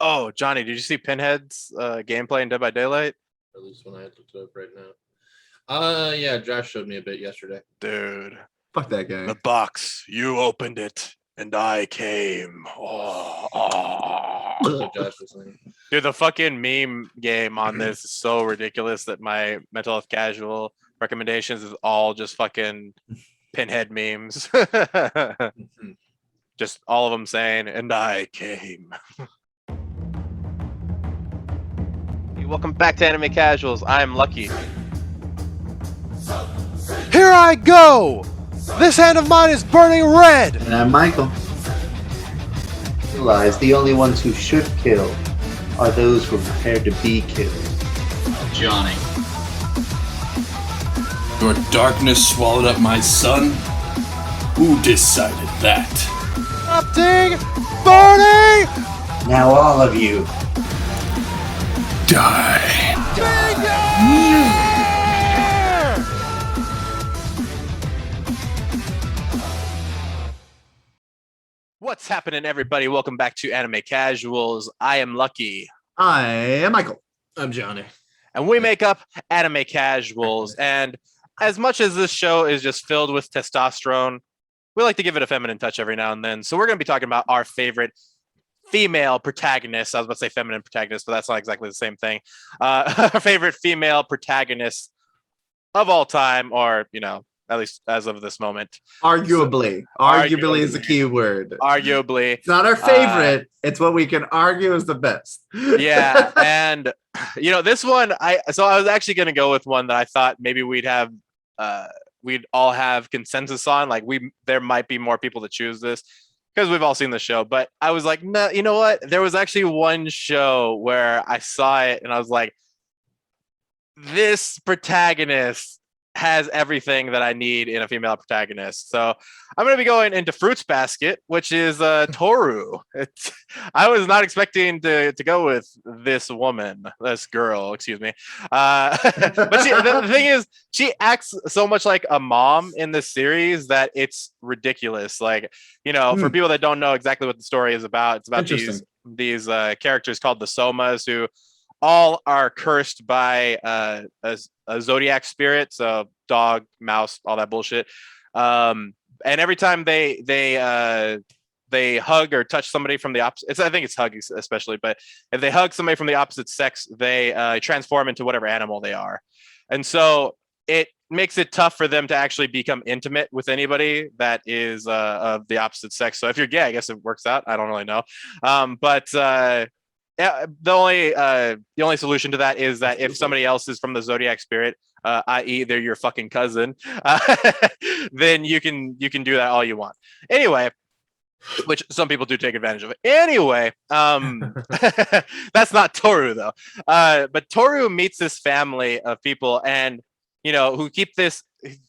Oh, Johnny, did you see Pinhead's gameplay in Dead by Daylight? At least when I looked it up right now. Yeah, Josh showed me a bit yesterday. Dude, Fuck that guy. the box, you opened it, and I came. That's what Josh was saying. Dude, the fucking meme game on this is so ridiculous that my mental health casual recommendations is all just fucking Pinhead memes. Just all of them saying, and I came. Welcome back to Anime Casuals. I'm Lucky. Here I go! This hand of mine is burning red! And I'm Michael. Realize the only ones who should kill are those who are prepared to be killed. Johnny. Your darkness swallowed up my son? Who decided that? Erupting! Burning! Now all of you. Die. What's happening, everybody? Welcome back to Anime Casuals. I am Lucky. I am Michael. I'm Johnny. And we make up Anime Casuals. And as much as this show is just filled with testosterone, we like to give it a feminine touch every now and then. So we're going to be talking about our favorite female protagonists. I was about to say feminine protagonists, but that's not exactly the same thing. Our favorite female protagonists of all time, or, you know, at least as of this moment. Arguably. Arguably is the key word. Arguably. It's not our favorite. It's what we can argue is the best. Yeah. And, you know, this one, I was actually going to go with one that I thought maybe we'd all have consensus on. Like, there might be more people to choose this, because we've all seen the show. But I was like, no, you know what? There was actually one show where I saw it and I was like, this protagonist has everything that I need in a female protagonist. So I'm going to be going into Fruits Basket, which is Toru. I was not expecting to go with this girl, excuse me. But the thing is, she acts so much like a mom in this series that it's ridiculous. Like, you know, for people that don't know exactly what the story is about, it's about these characters called the Somas, who all are cursed by a zodiac spirit, so dog, mouse, all that bullshit. And every time they hug or touch somebody from the opposite, I think it's hug especially, but if they hug somebody from the opposite sex, they transform into whatever animal they are. And so it makes it tough for them to actually become intimate with anybody that is of the opposite sex. So if you're gay, I guess it works out. I don't really know. Yeah, the only solution to that is that if somebody else is from the zodiac spirit, i.e., they're your fucking cousin, then you can do that all you want. Anyway, which some people do take advantage of it. Anyway, that's not Toru though. But Toru meets this family of people, and you know, who keep this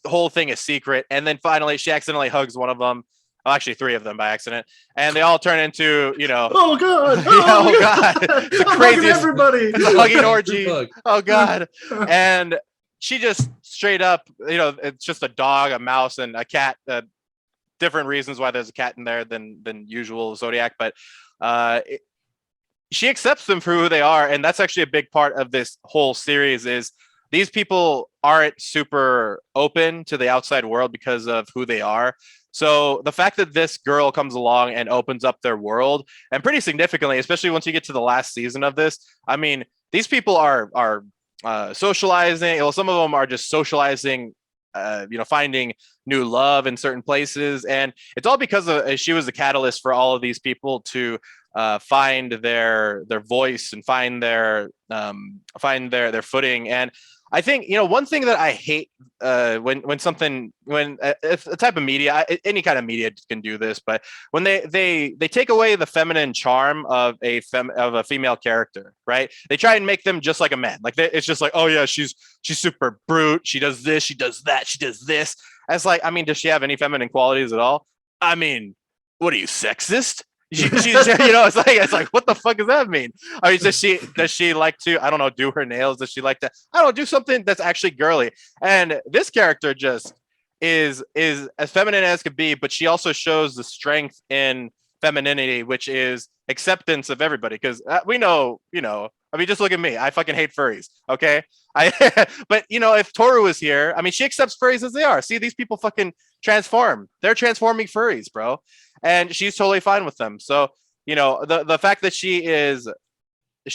whole thing a secret, and then finally she accidentally hugs one of them. Well, actually, 3 of them by accident, and they all turn into, you know. Oh god! Oh god! It's the craziest. Everybody. It's a hugging orgy. Oh god! And she just straight up, you know, it's just a dog, a mouse, and a cat. Different reasons why there's a cat in there than usual Zodiac, but she accepts them for who they are, and that's actually a big part of this whole series. Is these people aren't super open to the outside world because of who they are. So the fact that this girl comes along and opens up their world, and pretty significantly, especially once you get to the last season of this, I mean, these people are socializing. Well, some of them are just socializing, you know, finding new love in certain places, and it's all because she was the catalyst for all of these people to find their voice and find their footing. And I think, you know, one thing that I hate when if a type of media, any kind of media can do this, but when they take away the feminine charm of a female character, right? They try and make them just like a man. Like it's just like, oh yeah, she's super brute. She does this, she does that, she does this. And it's like, I mean, does she have any feminine qualities at all? I mean, what are you, sexist? She's, you know, it's like, what the fuck does that mean? I mean, does she like to, I don't know, do her nails? Does she like to, I don't know, do something that's actually girly? And this character just is as feminine as could be, but she also shows the strength in femininity, which is acceptance of everybody. Because we know, I mean, just look at me. I fucking hate furries. Okay, but if Toru was here, I mean, she accepts furries as they are. See, these people fucking transform. They're transforming furries, bro, and she's totally fine with them. So the fact that she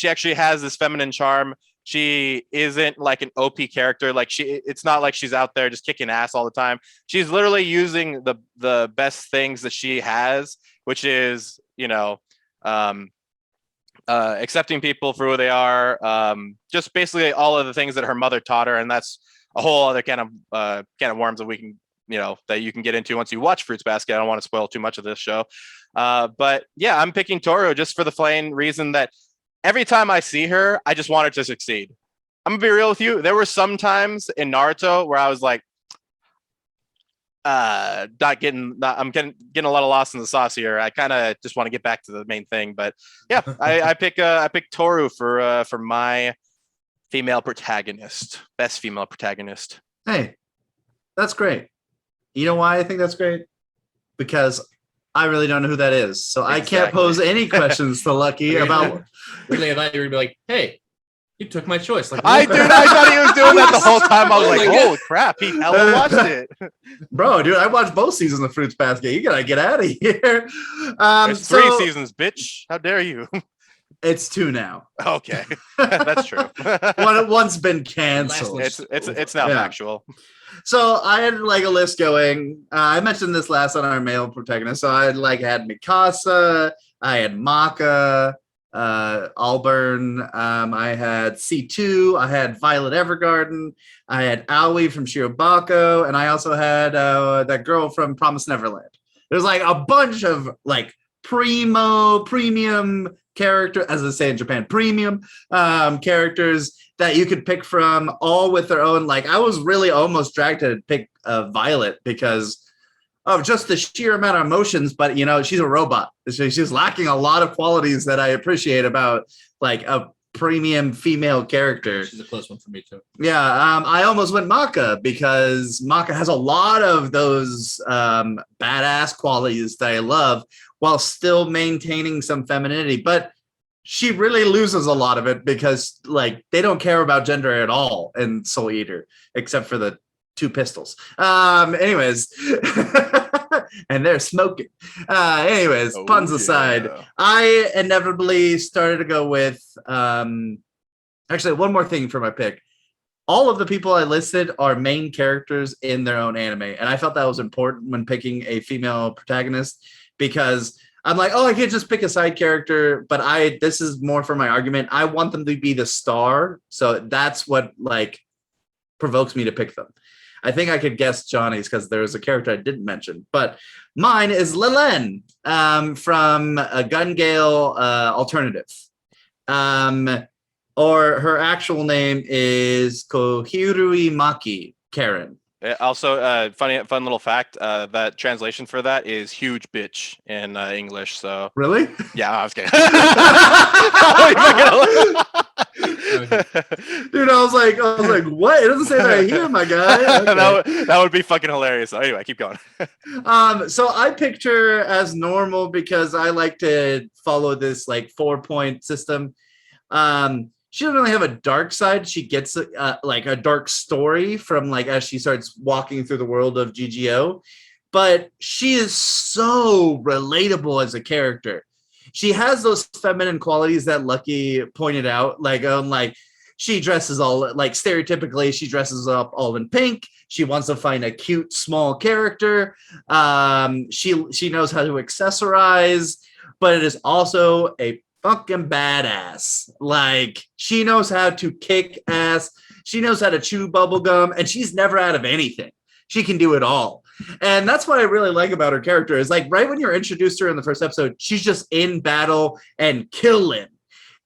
actually has this feminine charm. She isn't like an OP character. Like it's not like she's out there just kicking ass all the time. She's literally using the best things that she has, which is, accepting people for who they are. Just basically all of the things that her mother taught her. And that's a whole other can of worms that we can, that you can get into once you watch Fruits Basket. I don't want to spoil too much of this show. But yeah, I'm picking Toru just for the plain reason that every time I see her, I just want her to succeed. I'm gonna be real with you. There were some times in Naruto where I was like, I'm getting a lot of lost in the sauce here. I kind of just want to get back to the main thing. But yeah, I pick Toru for my female protagonist, best female protagonist. Hey, that's great. You know why I think that's great? Because I really don't know who that is. So I can't pose any questions to Lucky about. Really, I thought you were gonna be like, hey, you took my choice. Like, I thought he was doing that the whole time. I was like, holy crap, he hella watched it. Bro, dude, I watched both seasons of Fruits Basket. You gotta get out of here. There's 3 seasons, bitch. How dare you? It's 2 now. Okay, that's true. One's been canceled. It's now factual. So I had like a list going. I mentioned this last on our male protagonist. So I had Mikasa, I had Maka, Allburn, I had C2, I had Violet Evergarden, I had Aoi from Shirobako, and I also had that girl from Promised Neverland. There's like a bunch of like premium character, as they say in Japan, premium characters that you could pick from, all with their own. Like I was really almost dragged to pick Violet because of just the sheer amount of emotions, but she's a robot. She's lacking a lot of qualities that I appreciate about like a premium female character. She's a close one for me too. Yeah, I almost went Maka because Maka has a lot of those badass qualities that I love while still maintaining some femininity, but she really loses a lot of it because like they don't care about gender at all in Soul Eater, except for the 2 pistols. Anyways, and they're smoking. Puns aside, I inevitably started to go with actually one more thing for my pick. All of the people I listed are main characters in their own anime, and I felt that was important when picking a female protagonist because I'm like, I can't just pick a side character, but this is more for my argument. I want them to be the star, so that's what like provokes me to pick them. I think I could guess Johnny's because there's a character I didn't mention, but mine is Lilen from a Gun Gale Alternative. Or her actual name is Kohirui Maki Karen. Also, fun little fact, that translation for that is huge bitch in English. So really? Yeah, I was kidding. Dude, I was like, what? It doesn't say that here, my guy. Okay. that would be fucking hilarious. So anyway, keep going. So I picked her as normal because I like to follow this like 4-point system. She doesn't really have a dark side. She gets like a dark story from like as she starts walking through the world of GGO, but she is so relatable as a character. She has those feminine qualities that Lucky pointed out, like she dresses all like stereotypically. She dresses up all in pink. She wants to find a cute small character. She knows how to accessorize, but it is also a fucking badass. Like she knows how to kick ass. She knows how to chew bubble gum, and she's never out of anything. She can do it all. And that's what I really like about her character is like right when you're introduced to her in the first episode, she's just in battle and killing.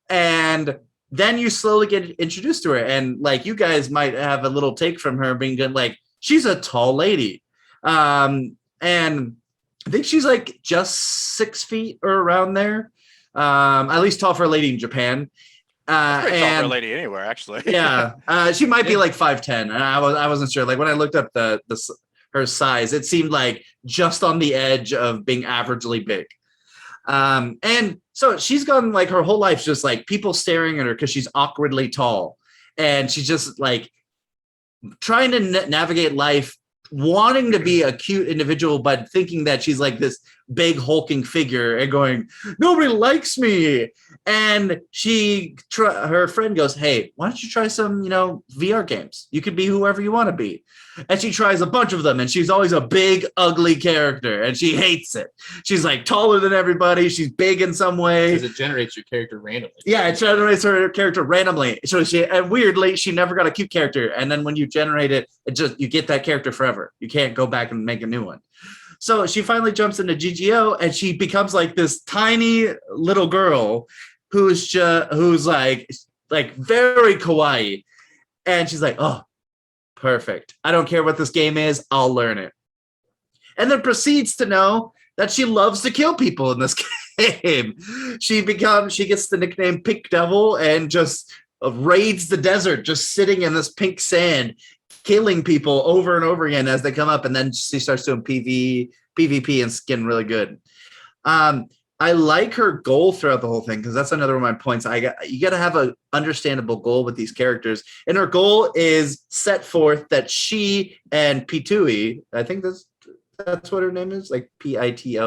And then you slowly get introduced to her. And like you guys might have a little take from her being good. Like she's a tall lady. And I think she's like just 6 feet or around there. At least tall for a lady in Japan. Pretty tall for a lady anywhere, actually. Yeah, she might be like 5'10", and I wasn't sure. Like when I looked up her size, it seemed like just on the edge of being averagely big. And so she's gone like her whole life just like people staring at her because she's awkwardly tall, and she's just like trying to navigate life, wanting to be a cute individual, but thinking that she's like this big hulking figure and going, nobody likes me. And her friend goes, hey, why don't you try some, VR games? You could be whoever you want to be. And she tries a bunch of them, and she's always a big, ugly character, and she hates it. She's like taller than everybody. She's big in some way. Because it generates your character randomly. Yeah, it generates her character randomly. So and weirdly, she never got a cute character. And then when you generate it, you get that character forever. You can't go back and make a new one. So she finally jumps into GGO, and she becomes like this tiny little girl who's like very kawaii. And she's like, oh, perfect. I don't care what this game is. I'll learn it. And then proceeds to know that she loves to kill people in this game. She gets the nickname Pink Devil and just raids the desert, just sitting in this pink sand, killing people over and over again as they come up. And then she starts doing PvP and getting really good. I like her goal throughout the whole thing, because that's another one of my points. You got to have an understandable goal with these characters, and her goal is set forth that she and Pitui, I think that's what her name is, like Pitouhi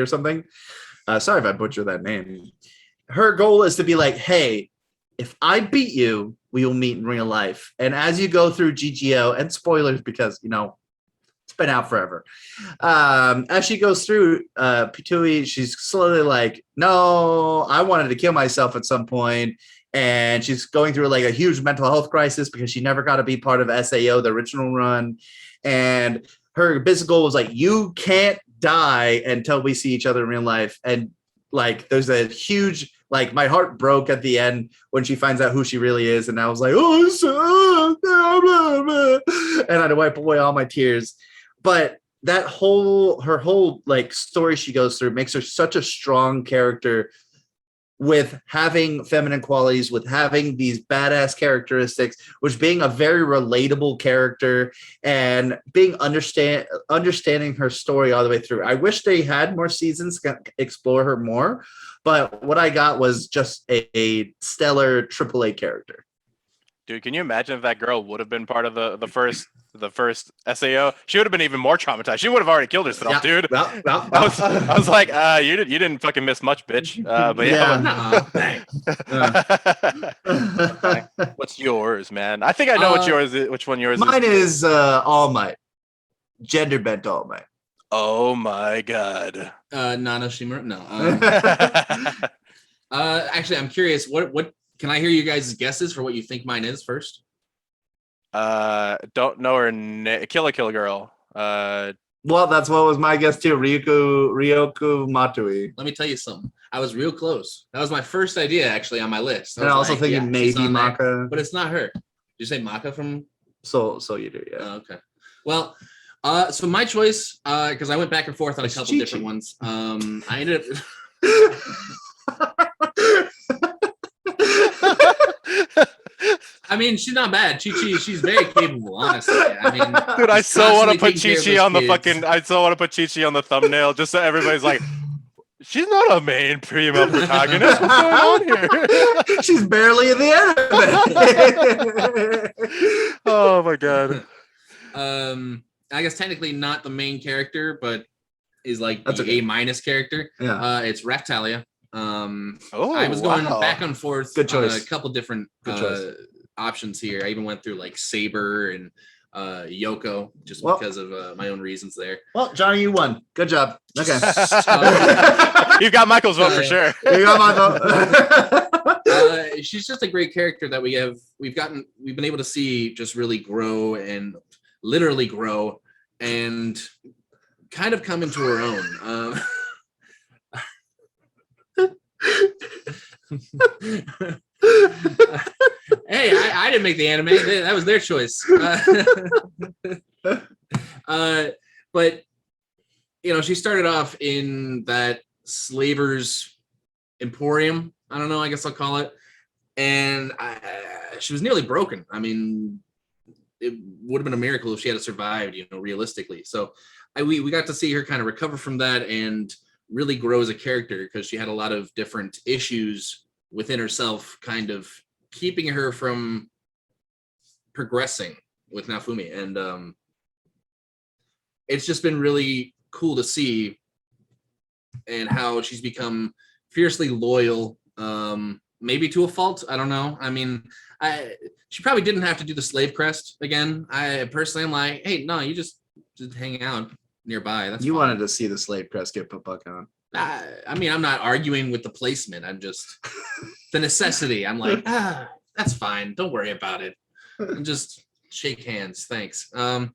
or something. Sorry if I butchered that name. Her goal is to be like, hey, if I beat you, we will meet in real life. And as you go through GGO, and spoilers because it's been out forever. As she goes through Pitui, she's slowly like, no, I wanted to kill myself at some point. And she's going through like a huge mental health crisis because she never got to be part of SAO, the original run. And her business goal was like, you can't die until we see each other in real life. And like, there's a huge, like, my heart broke at the end when she finds out who she really is. And I was like, and I had to wipe away all my tears. But her whole like story she goes through makes her such a strong character, with having feminine qualities, with having these badass characteristics, which being a very relatable character and being understanding her story all the way through. I wish they had more seasons to explore her more, but what I got was just a stellar AAA character. Dude, can you imagine if that girl would have been part of the first SAO? She would have been even more traumatized. She would have already killed herself, dude. I was like, you didn't fucking miss much, bitch. But yeah. What's yours, man? I think I know what yours is. Which one yours is? Mine is All Might. Gender bent All Might. Oh my god. Nana Shimura? No. Actually, I'm curious. What can I hear you guys' guesses for what you think mine is first? Don't know her name. Kill Girl. Well, that's what was my guess too. Ryoku Matui. Let me tell you something. I was real close. That was my first idea actually on my list. And I also thinking maybe Maka, but it's not her. Did you say Maka from? So you do, yeah. Oh, okay. Well, so my choice, because I went back and forth on a couple different ones. I ended up. I mean, she's not bad. Chi-Chi, she's very capable, honestly. I mean, dude, I so want to put Chi-Chi on the fucking. I so want to put Chi-Chi on the thumbnail just so everybody's like, she's not a main female protagonist. What's going on here? She's barely in the anime. Oh my god. I guess technically not the main character, but is like the A- character. Yeah. It's Raftalia. I was going back and forth. Good choice. A couple different options here. I even went through like Saber and Yoko just because of my own reasons there. Well, Johnny, you won. Good job. Okay. You've got Michael's vote for sure. You got my vote. She's just a great character that we've been able to see just really grow and literally grow and kind of come into her own. Hey, I didn't make the anime. That was their choice. But she started off in that Slaver's Emporium. I don't know. I guess I'll call it. And she was nearly broken. I mean, it would have been a miracle if she had survived. Realistically. So we got to see her kind of recover from that and really grow as a character because she had a lot of different issues within herself, kind of keeping her from progressing with Naofumi. And it's just been really cool to see, and how she's become fiercely loyal, maybe to a fault. I don't know. I mean, she probably didn't have to do the slave crest again. I personally am like, hey, no, you just hang out nearby. That's You fine. wanted to see the slave crest get put back on. I mean, I'm not arguing with the placement. I'm just the necessity. I'm like, that's fine. Don't worry about it. And just shake hands. Thanks. And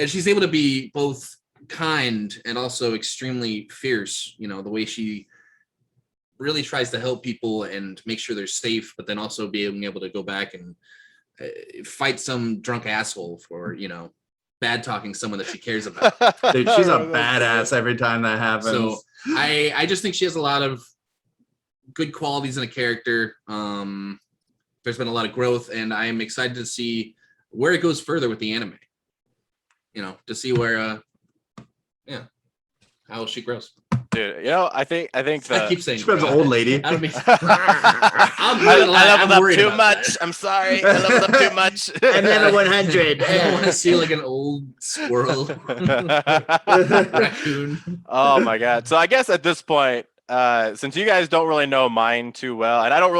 she's able to be both kind and also extremely fierce. You know, the way she really tries to help people and make sure they're safe, but then also being able to go back and fight some drunk asshole for, you know, bad talking someone that she cares about. Dude, she's a badass every time that happens. So I just think she has a lot of good qualities in a character. There's been a lot of growth, and I am excited to see where it goes further with the anime. You know, to see where how she grows. Dude, you know, I think I keep saying she becomes an old lady. I don't mean I leveled up too about much. that. I'm sorry. I leveled up too much. I'm never 100. I want to see like an old squirrel, raccoon. Oh my god. So I guess at this point, since you guys don't really know mine too well, and I don't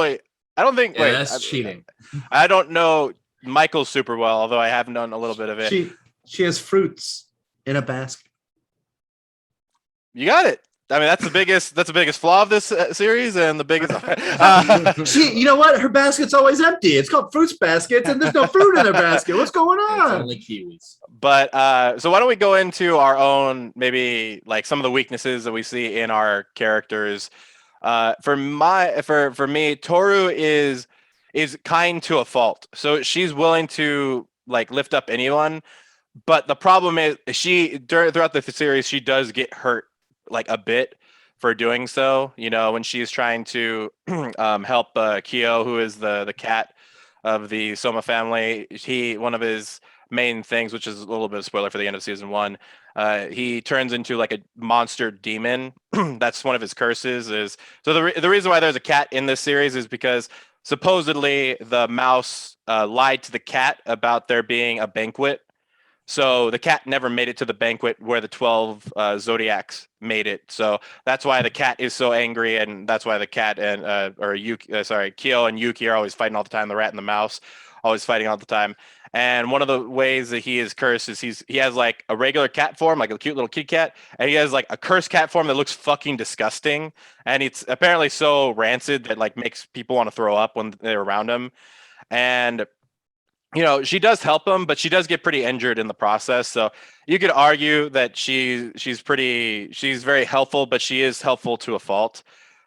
think Yeah, that's cheating. I don't know Michael super well, although I have known a little bit of it. She has fruits in a basket. You got it. I mean, that's the biggest flaw of this series, and the biggest. You know what? Her basket's always empty. It's called fruits baskets, and there's no fruit in her basket. What's going It's on? only kiwis. But so why don't we go into our own, maybe like some of the weaknesses that we see in our characters. For me, Toru is kind to a fault. So she's willing to like lift up anyone, but the problem is throughout the series she does get hurt like a bit for doing so. You know, when she's trying to help Kyo, who is the cat of the Soma family. One of his main things, which is a little bit of spoiler for the end of season 1, he turns into like a monster demon. That's one of his curses. The reason why there's a cat in this series is because supposedly the mouse lied to the cat about there being a banquet. So the cat never made it to the banquet where the 12 zodiacs made it. So that's why the cat is so angry, and that's why the cat and Kyo and Yuki are always fighting all the time. The rat and the mouse always fighting all the time. And one of the ways that he is cursed is he has like a regular cat form, like a cute little kitty cat, and he has like a cursed cat form that looks fucking disgusting. And it's apparently so rancid that like makes people want to throw up when they're around him. And you know, she does help him, but she does get pretty injured in the process. So you could argue that she's very helpful, but she is helpful to a fault.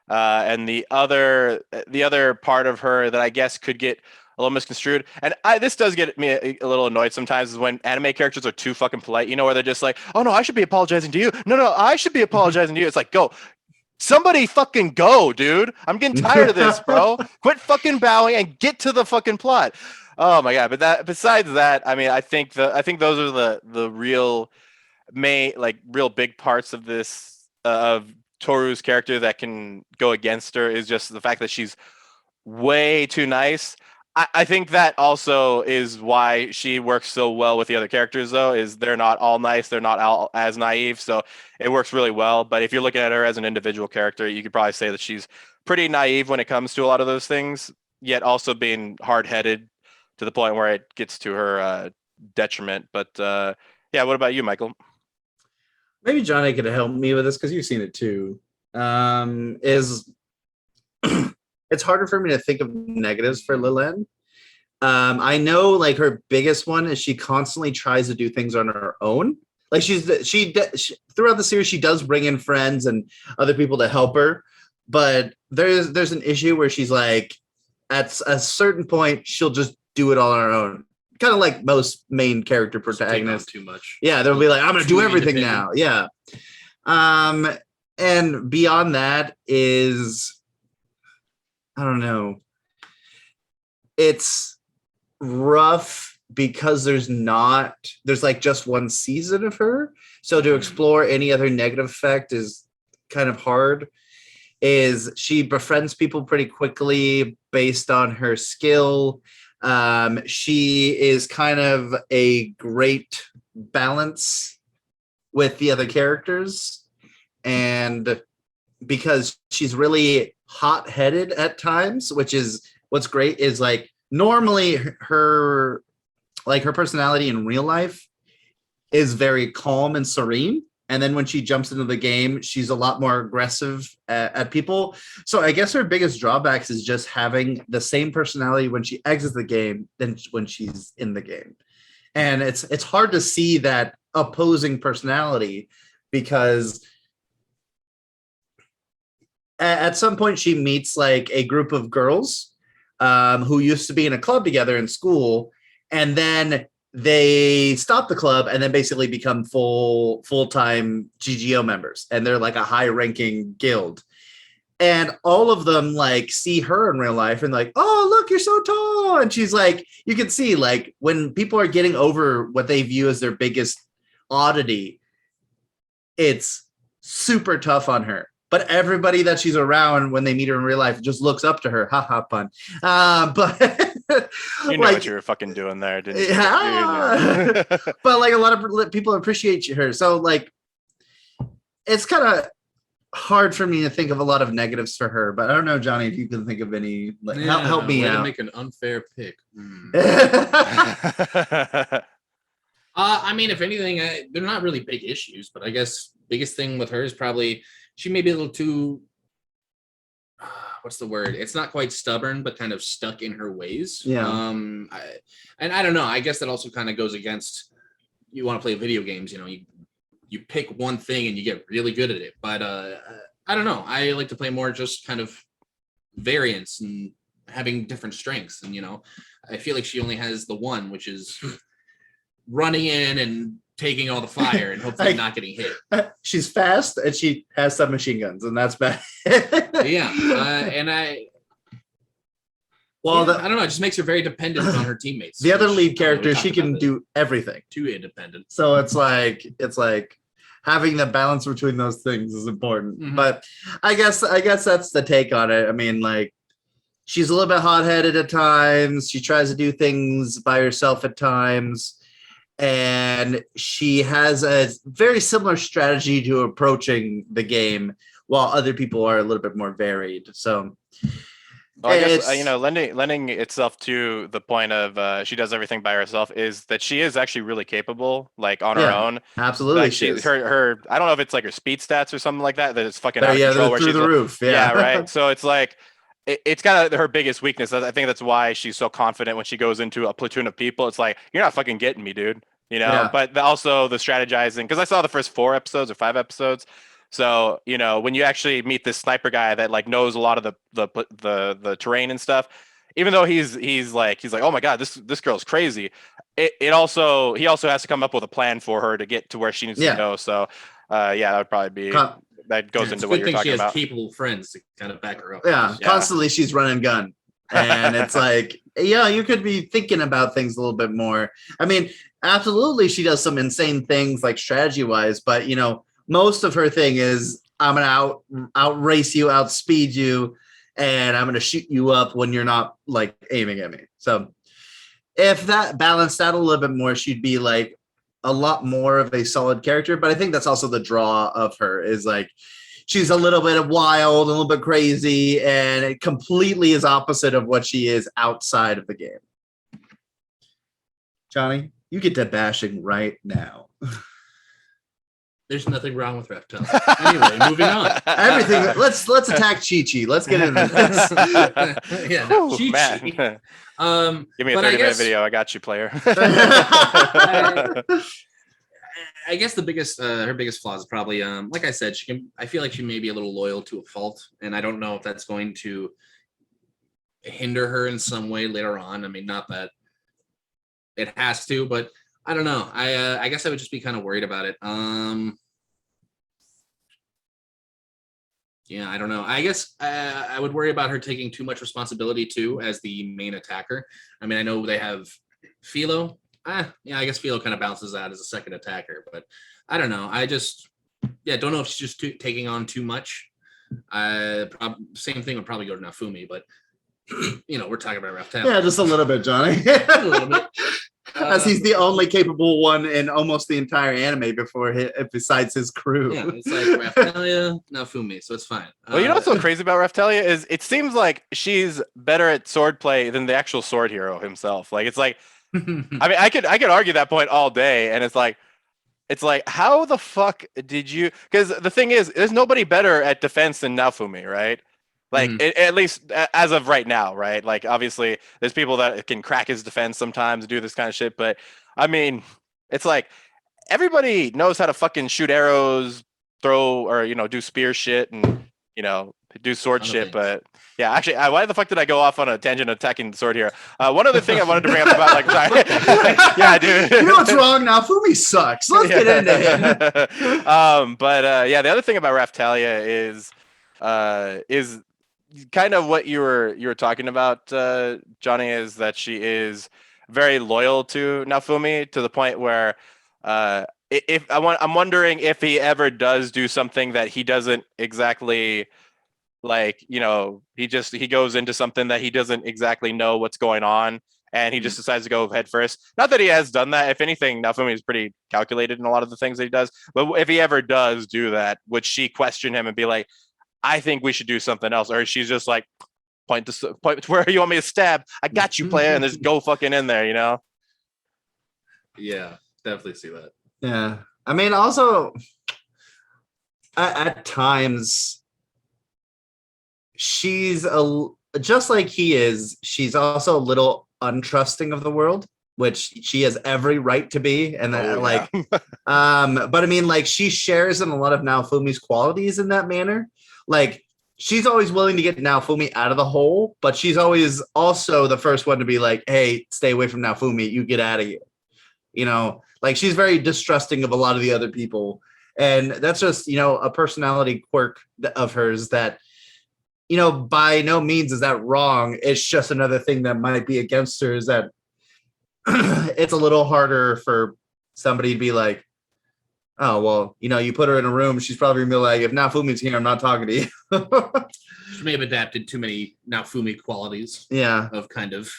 And the other part of her that I guess could get a little misconstrued, and this does get me a little annoyed sometimes, is when anime characters are too fucking polite. You know, where they're just like, "Oh no, I should be apologizing to you. No, I should be apologizing to you." It's like, go. Somebody fucking go, dude. I'm getting tired of this, bro. Quit fucking bowing and get to the fucking plot. Oh my god! But besides that, I mean, I think those are the real real big parts of this of Toru's character that can go against her is just the fact that she's way too nice. I think that also is why she works so well with the other characters, though, is they're not all nice, they're not all as naive, so it works really well. But if you're looking at her as an individual character, you could probably say that she's pretty naive when it comes to a lot of those things, yet also being hard-headed to the point where it gets to her detriment. But yeah, what about you, Michael? Maybe Johnny could help me with this because you've seen it too. Is it's harder for me to think of negatives for Lilen. I know like her biggest one is she constantly tries to do things on her own. Like she throughout the series, she does bring in friends and other people to help her. But there's an issue where she's like, at a certain point, she'll just do it all on her own. Kind of like most main character protagonists. Too much. Yeah, they'll be like, I'm gonna do everything now. Yeah. And beyond that is, I don't know. It's rough because there's like just one season of her, so to explore any other negative effect is kind of hard. Is she befriends people pretty quickly based on her skill. She is kind of a great balance with the other characters, and because she's really hot-headed at times, which is what's great, is like normally her personality in real life is very calm and serene, and then when she jumps into the game, she's a lot more aggressive at people. So I guess her biggest drawbacks is just having the same personality when she exits the game than when she's in the game. And it's hard to see that opposing personality, because at some point she meets like a group of girls who used to be in a club together in school, and then they stop the club and then basically become full-time GGO members, and they're like a high-ranking guild. And all of them like see her in real life and like, oh, look, you're so tall. And she's like, you can see like when people are getting over what they view as their biggest oddity, it's super tough on her. But everybody that she's around when they meet her in real life just looks up to her. Ha ha, pun. But you know what you were fucking doing there, didn't you? Yeah. But like a lot of people appreciate her. So like, it's kind of hard for me to think of a lot of negatives for her. But I don't know, Johnny, if you can think of any. Like, help me out. To make an unfair pick. I mean, if anything, they're not really big issues, but I guess biggest thing with her is probably she may be a little too, what's the word? It's not quite stubborn, but kind of stuck in her ways. Yeah. And I don't know. I guess that also kind of goes against, you want to play video games, you pick one thing and you get really good at it. But I don't know. I like to play more just kind of variance and having different strengths. And, I feel like she only has the one, which is running in and taking all the fire and hopefully not getting hit. She's fast and she has submachine guns, and that's bad. Yeah. And I don't know. It just makes her very dependent on her teammates. The other lead character, she can do everything. Too independent. So it's like having the balance between those things is important. Mm-hmm. But I guess that's the take on it. I mean, like, she's a little bit hot-headed at times. She tries to do things by herself at times. And she has a very similar strategy to approaching the game, while other people are a little bit more varied. So, well, I guess lending itself to the point of she does everything by herself is that she is actually really capable, like on her own. Absolutely, like her I don't know if it's like her speed stats or something like that it's fucking out of control. Where she's through the roof. Yeah, right. So it's like it's kind of her biggest weakness. I think that's why she's so confident when she goes into a platoon of people. It's like, you're not fucking getting me, dude. But also the strategizing, because I saw the first 4 episodes or 5 episodes. So, when you actually meet this sniper guy that like knows a lot of the terrain and stuff, even though he's like, oh my God, this girl's crazy. He also has to come up with a plan for her to get to where she needs to go. So, that would probably be that goes into what you're talking about. She has capable friends to kind of back her up. Yeah, constantly she's running gun. And it's like, you could be thinking about things a little bit more. I mean, absolutely, she does some insane things like strategy wise, but most of her thing is, I'm gonna outrace you, outspeed you, and I'm gonna shoot you up when you're not like aiming at me. So if that balanced out a little bit more, she'd be like a lot more of a solid character. But I think that's also the draw of her, is like, she's a little bit wild, a little bit crazy, and it completely is opposite of what she is outside of the game. Johnny, you get to bashing right now. There's nothing wrong with Reptile. Anyway, moving on. Everything. Let's attack Chi-Chi. Let's get into this. Chi-Chi. Give me a 30-minute video. I got you, player. I guess the biggest, her biggest flaw is probably, like I said, I feel like she may be a little loyal to a fault, and I don't know if that's going to hinder her in some way later on. I mean, not that it has to, but I don't know. I guess I would just be kind of worried about it. Yeah, I don't know. I guess I would worry about her taking too much responsibility too as the main attacker. I mean, I know they have Philo, yeah, I guess Philo kind of bounces out as a second attacker, but I don't know. I just, don't know if she's just taking on too much. Same thing would probably go to Nafumi, but we're talking about Raphtalia. Yeah, just a little bit, Johnny. A little bit. As he's the only capable one in almost the entire anime besides his crew. Yeah, it's like Raphtalia, Nafumi, so it's fine. Well, you know what's so crazy about Raphtalia is it seems like she's better at swordplay than the actual sword hero himself. Like it's like, I mean, I could argue that point all day, and it's like how the fuck did you? Because the thing is, there's nobody better at defense than Nafumi, right? Like at least as of right now, right? Like obviously there's people that can crack his defense sometimes, do this kind of shit, but I mean, it's like everybody knows how to fucking shoot arrows, throw or do spear shit and do sword shit. But yeah, actually, why the fuck did I go off on a tangent attacking the sword here? One other thing I wanted to bring up about sorry. Yeah, dude. You know what's wrong now? Fumi sucks. Let's get into him. But the other thing about Raphtalia is kind of what you were talking about, Johnny, is that she is very loyal to Nafumi to the point where I'm wondering if he ever does do something that he doesn't exactly he goes into something that he doesn't exactly know what's going on and he just decides to go head first. Not that he has done that. If anything, Nafumi is pretty calculated in a lot of the things that he does. But if he ever does do that, would she question him and be like, I think we should do something else? Or she's just like, point to where you want me to stab. I got you, player, and just go fucking in there, Yeah, definitely see that. Yeah. I mean, also, at times, she's just like he is, she's also a little untrusting of the world, which she has every right to be. And but I mean, like, she shares in a lot of Naofumi's qualities in that manner. Like, she's always willing to get Naofumi out of the hole, but she's always also the first one to be like, hey, stay away from Naofumi, you get out of here. Like, she's very distrusting of a lot of the other people. And that's just, a personality quirk of hers that, by no means is that wrong. It's just another thing that might be against her, is that it's a little harder for somebody to be like, oh, well, you put her in a room, she's probably gonna be like, if Naofumi's here, I'm not talking to you. She may have adapted too many Naofumi qualities. Yeah. Of kind of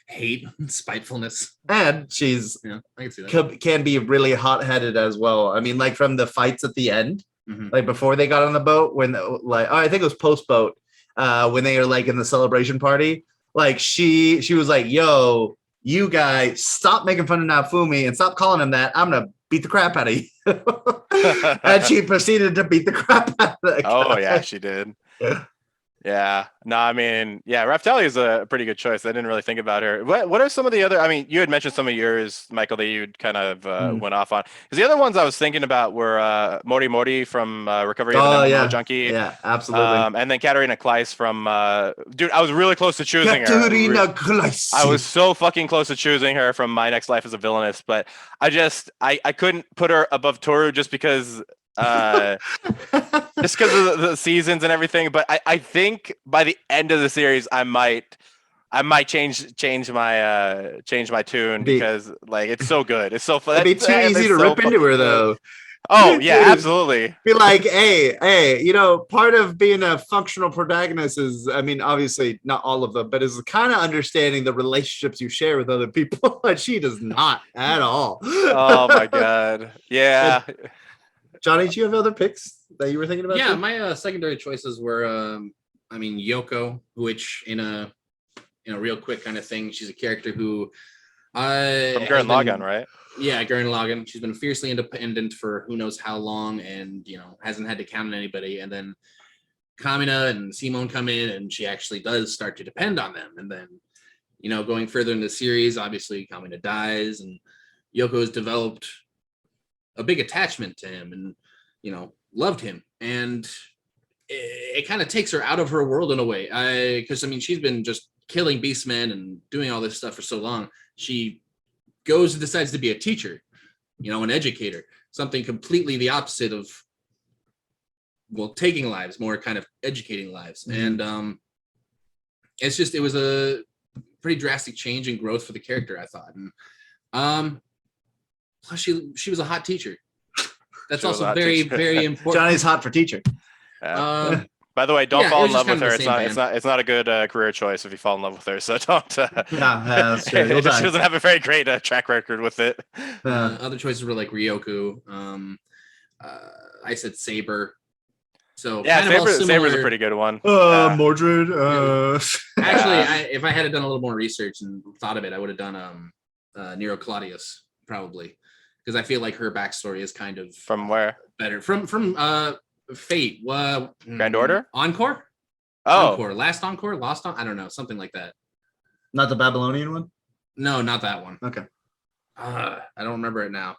hate and spitefulness. And she's I can see that. Can be really hot-headed as well. I mean, like, from the fights at the end, like before they got on the boat, when I think it was post-boat, when they were like in the celebration party, like she was like, yo, you guys stop making fun of Naofumi and stop calling him that. I'm gonna beat the crap out of you. And she proceeded to beat the crap out of that guy. Oh yeah, she did. Yeah. No, I mean, yeah, Raphtalia is a pretty good choice. I didn't really think about her. What are some of the other? I mean, you had mentioned some of yours, Michael, that you kind of went off on. Because the other ones I was thinking about were Mori Mori from Recovery of an Animal Junkie. Yeah, absolutely. And then Katarina Kleiss from dude, I was really close to choosing Katarina Kleiss. I was so fucking close to choosing her from My Next Life as a Villainess, but I couldn't put her above Toru just because just because of the seasons and everything. But I think by the end of the series I might change my tune because like it's so good. It's so fun. It'd be too easy to rip into her though. Oh yeah, absolutely. Be like, hey, part of being a functional protagonist is, I mean, obviously not all of them, but is kind of understanding the relationships you share with other people. And she does not at all. Oh my god. Yeah. Johnny, do you have other picks that you were thinking about? Yeah, my secondary choices were, Yoko, which in a real quick kind of thing, she's a character who from Gurren Lagann, right? Yeah, Gurren Lagann. She's been fiercely independent for who knows how long, and hasn't had to count on anybody. And then Kamina and Simone come in, and she actually does start to depend on them. And then, going further in the series, obviously Kamina dies, and Yoko has developed a big attachment to him, and loved him. And it kind of takes her out of her world in a way. Because she's been just killing beastmen and doing all this stuff for so long. She goes and decides to be a teacher, an educator, something completely the opposite of, taking lives, more kind of educating lives. And it was a pretty drastic change in growth for the character, I thought. And plus she was a hot teacher. That's She was a also hot very, teacher. very important. Johnny's hot for teacher. Yeah. By the way, don't yeah, fall it in was just love with kind of her. the It's same not. It's not a good career choice if you fall in love with her. So don't. Yeah, that's true. You'll she die. doesn't have a very great track record with it. Other choices were like Ryoku. I said Saber. So Yeah, kind of all Saber's a similar. pretty good one. Mordred. Actually, if I had done a little more research and thought of it, I would have done Nero Claudius probably, because I feel like her backstory is kind of From where? better from Fate. Grand Order? Encore. Oh, Encore. Lost on. I don't know, something like that. Not the Babylonian one? No, not that one. Okay. I don't remember it now.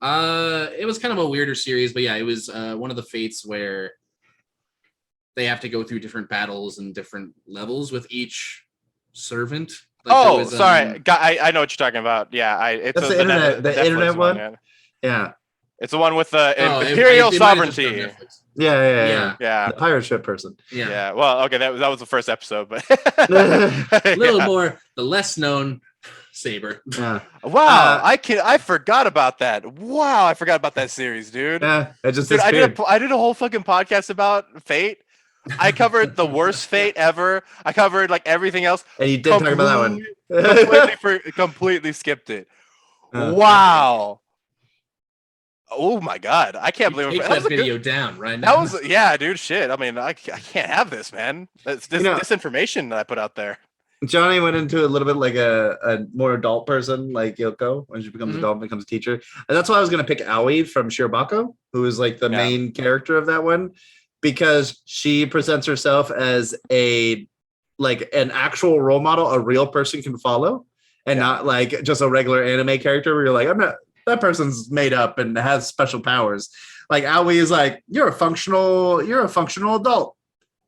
It was kind of a weirder series, but yeah, it was one of the Fates where they have to go through different battles and different levels with each servant. Like was, sorry. I know what you're talking about. Yeah, it's That's the internet. The Netflix internet one. Yeah. Yeah. It's the one with the it Imperial might have just been sovereignty. on Netflix. Yeah. Yeah. The pirate ship person. Yeah. Well, okay, that was the first episode, but A little more, the less known Saber. Yeah. Wow, I forgot about that. Wow, I forgot about that series, dude. Yeah. It just Dude, disappeared. I did a whole fucking podcast about Fate. I covered the worst Fate ever. I covered like everything else. And you did talk about that one. Completely skipped it. Uh, Wow. Oh my god, I can't believe Take that that was a good- video down right now. That was yeah, dude. Shit. I mean, I can't have this, man. That's disinformation that I put out there. Johnny went into a little bit like a more adult person, like Yoko, when she becomes Mhm. adult and becomes a teacher. And that's why I was going to pick Aoi from Shirobako, who is like the main character of that one, because she presents herself as an actual role model, a real person can follow, and not like just a regular anime character where you're like, that person's made up and has special powers. Like Aoi is like, you're a functional adult.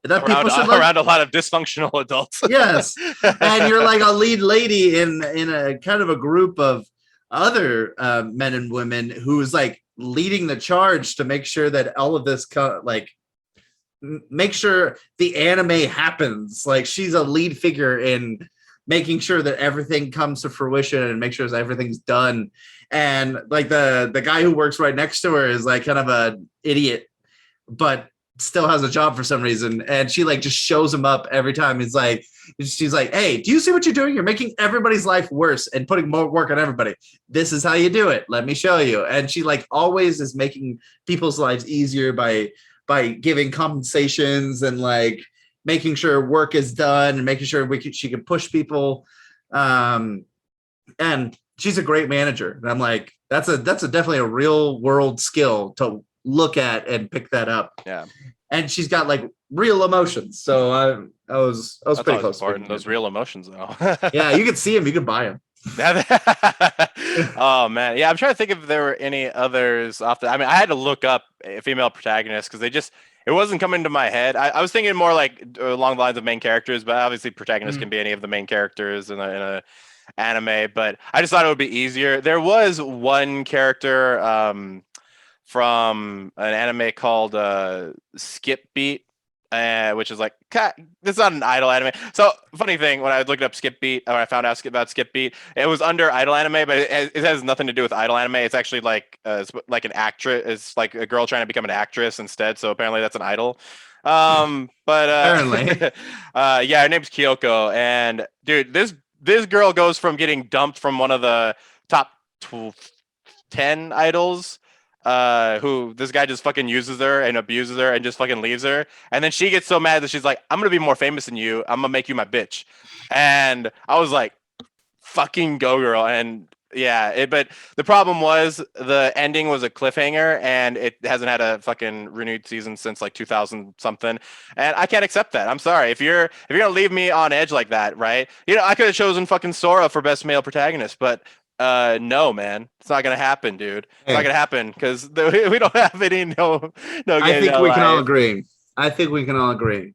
That people should around a lot of dysfunctional adults. Yes, and you're like a lead lady in a kind of a group of other men and women who is like leading the charge to make sure that all of this make sure the anime happens. Like she's a lead figure in making sure that everything comes to fruition and make sure that everything's done. And like the guy who works right next to her is like kind of an idiot, but still has a job for some reason, and she like just shows him up every time. She's like, hey, do you see what you're doing? You're making everybody's life worse and putting more work on everybody. This is how you do it. Let me show you. And she like always is making people's lives easier by giving compensations and like making sure work is done and making sure she can push people. And she's a great manager. And I'm like, that's definitely a real world skill to look at and pick that up. Yeah. And she's got like real emotions. So I was pretty close. Important. Those real emotions though. Yeah, you could see them, you could buy them. Oh man. Yeah, I'm trying to think if there were any others I mean, I had to look up a female protagonist because it wasn't coming to my head. I was thinking more like along the lines of main characters, but obviously protagonists can be any of the main characters in a anime, but I just thought it would be easier. There was one character from an anime called Skip Beat, which is like, it's not an idol anime. So funny thing, when I looked up Skip Beat, or I found out about Skip Beat, it was under idol anime, but it has nothing to do with idol anime. It's actually like an actress. It's like a girl trying to become an actress instead. So apparently that's an idol. But Apparently. yeah, her name's Kyoko, and dude, this girl goes from getting dumped from one of the top 10 idols, who this guy just fucking uses her and abuses her and just fucking leaves her. And then she gets so mad that she's like, I'm going to be more famous than you. I'm going to make you my bitch. And I was like, fucking go girl. And yeah, but the problem was the ending was a cliffhanger and it hasn't had a fucking renewed season since like 2000 something. And I can't accept that. I'm sorry. If you're going to leave me on edge like that, right? I could have chosen fucking Sora for best male protagonist, but no, man, it's not gonna happen, dude. It's not gonna happen because we don't have any no. I think we can all agree.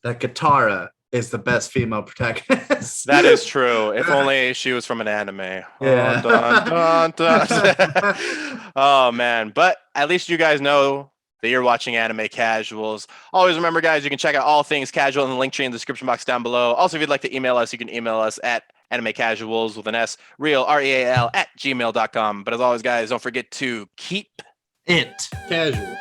That Katara is the best female protagonist. That is true. If only she was from an anime. Yeah. Oh, dun, dun, dun. Oh man, but at least you guys know that you're watching Anime Casuals. Always remember, guys, you can check out all things casual in the link tree in the description box down below. Also, if you'd like to email us, you can email us at animecasuals with an S, real, REAL, @gmail.com. But as always, guys, don't forget to keep It. Casual.